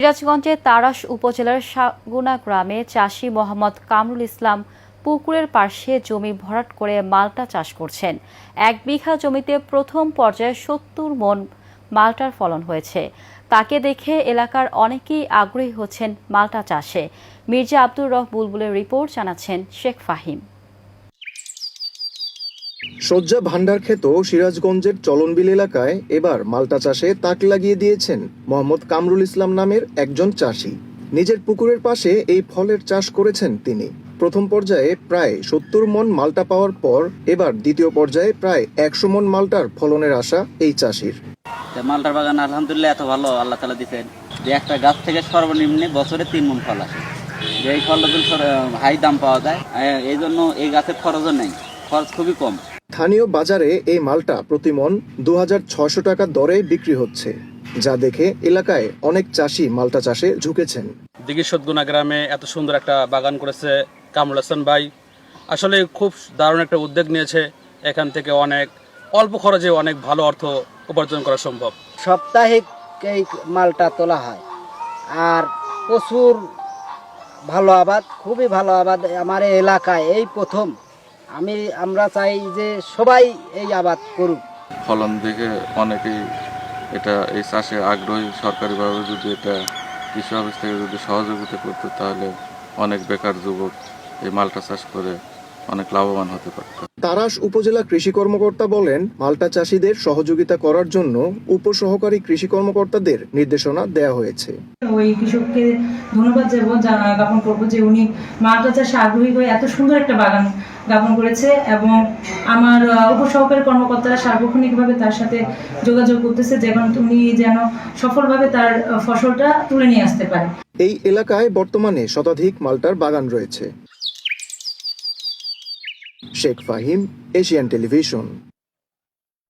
সিরাজগঞ্জের তাড়াশ উপজেলার সাগুনা গ্রামে চাষি মোহাম্মদ কামরুল ইসলাম পুকুরের পাশে জমি ভরাট করে মাল্টা চাষ করছেন। ১ বিঘা জমিতে প্রথম পর্যায়ে ৭০ মণ মাল্টার ফলন হয়েছে। তাকে দেখে এলাকার অনেকেই আগ্রহী হচ্ছেন মাল্টা চাষে। মির্জা আব্দুর রব বুলবুলের রিপোর্ট, জানাচ্ছেন শেখ ফাহিম। সজ্জা ভান্ডার ক্ষেত সিরাজগঞ্জের চলনবিল এলাকায় এবার মাল্টা চাষে তাক লাগিয়ে দিয়েছেন মোহাম্মদ কামরুল ইসলাম নামের একজন চাষি। নিজের পুকুরের পাশে এই ফলের চাষ করেছেন তিনি। প্রথম পর্যায়ে প্রায় ৭০ মণ মাল্টা পাওয়ার পর এবার দ্বিতীয় পর্যায়ে প্রায় ১০০ মণ মাল্টার ফলনের আশা এই চাষির। মাল্টার বাগান আলহামদুলিল্লাহ এত ভালো আল্লাহ তাআলা দিয়েছেন যে একটা গাছ থেকে সর্বনিম্ন বছরে ৩ মণ ফল আসে। যে এই ফলটা হাই দাম পাওয়া যায়, এই জন্য এই গাছের খরচও নেই, খরচ খুবই কম। স্থানীয় বাজারে এই মালটা প্রতি মণ ২৬০০ টাকা দরে বিক্রি হচ্ছে, যা দেখে এলাকায় অনেক চাষি মাল্টা চাষে ঝুঁকেছেন। দিঘির গ্রামে এত সুন্দর একটা বাগান করেছে কামরুল হাসান ভাই। আসলে খুব দারুণ একটা উদ্যোগ নিয়েছে। এখান থেকে অনেক অল্প খরচে অনেক ভালো অর্থ উপার্জন করা সম্ভব। সাপ্তাহিক এই মালটা তোলা হয়, আর প্রচুর ভালো আবাদ, খুবই ভালো আবাদ আমার এই এলাকায় এই প্রথম। আমরা চাই যে সবাই এই আবাদ করুক। ফলন দেখে অনেকেই এই চাষে আগ্রহী। সরকারিভাবে যদি এটা কৃষি অফিস থেকে যদি সহযোগিতা করতো, তাহলে অনেক বেকার যুবক এই মাল্টা চাষ করে অনেক লাভবান হতে পারত। তাড়াশ উপজেলা কৃষি কর্মকর্তা বলেন, মাল্টা চাষীদের সহযোগিতা করার জন্য উপসহকারী কৃষি কর্মকর্তাদের নির্দেশনা দেওয়া হয়েছে। ওই কৃষককে ধন্যবাদ জ্ঞাপন করবো যে উনি মাল্টা চাষে আগ্রহী হয়ে এত সুন্দর একটা বাগান জ্ঞাপন করেছে, এবং আমার উপসহকারী কর্মকর্তারা সার্বক্ষণিকভাবে তার সাথে যোগাযোগ করতেছে উনি যেন সফলভাবে তার ফসলটা তুলে নিয়ে আসতে পারে। এই এলাকায় বর্তমানে শতাধিক মাল্টার বাগান রয়েছে। Sheikh Fahim, Asian television.